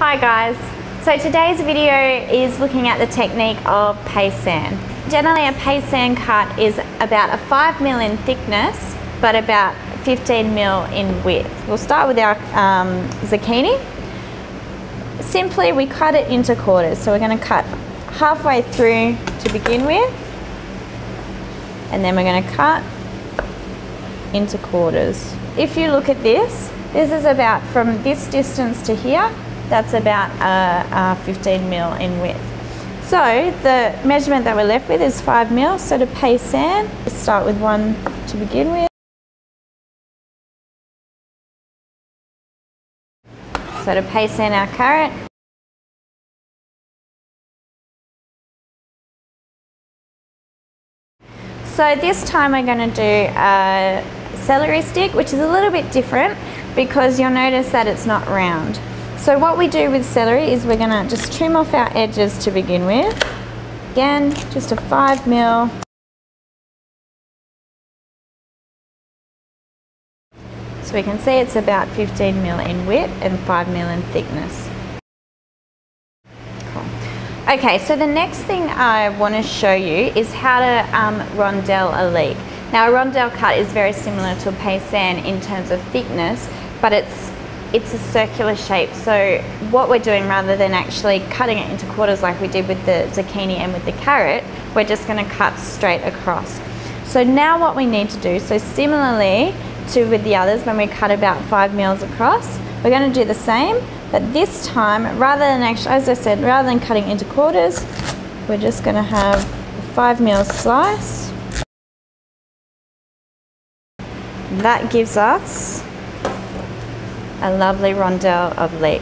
Hi guys, so today's video is looking at the technique of Paysanne. Generally a Paysanne cut is about a 5mm in thickness but about 15mm in width. We'll start with our zucchini. Simply we cut it into quarters, so we're going to cut halfway through to begin with, and then we're going to cut into quarters. If you look at this is about from this distance to here, that's about 15mm in width. So the measurement that we're left with is 5mm, so to Paysanne, let's start with one to begin with. So to Paysanne our carrot. So this time we're going to do a celery stick, which is a little bit different because you'll notice that it's not round. So what we do with celery is we're going to just trim off our edges to begin with. Again, just a 5mm. So we can see it's about 15mm in width and 5mm in thickness. Cool. Okay, so the next thing I want to show you is how to rondel a leek. Now a rondel cut is very similar to a Paysanne in terms of thickness, but it's a circular shape. So what we're doing, rather than actually cutting it into quarters like we did with the zucchini and with the carrot, we're just going to cut straight across. So now what we need to do, so similarly to with the others when we cut about 5mm across, we're going to do the same, but this time rather than actually, as I said, rather than cutting into quarters, we're just going to have a 5mm slice. That gives us a lovely rondel of leek.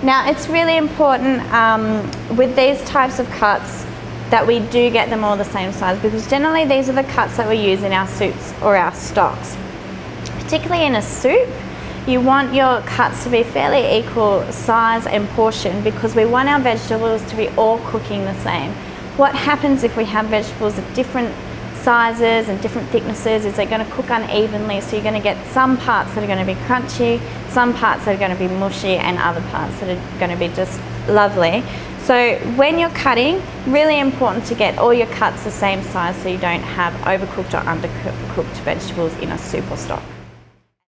Now it's really important with these types of cuts that we do get them all the same size, because generally these are the cuts that we use in our soups or our stocks. Particularly in a soup, you want your cuts to be fairly equal size and portion, because we want our vegetables to be all cooking the same. What happens if we have vegetables of different sizes and different thicknesses is they're going to cook unevenly, so you're going to get some parts that are going to be crunchy, some parts that are going to be mushy, and other parts that are going to be just lovely. So when you're cutting, really important to get all your cuts the same size so you don't have overcooked or undercooked vegetables in a soup or stock.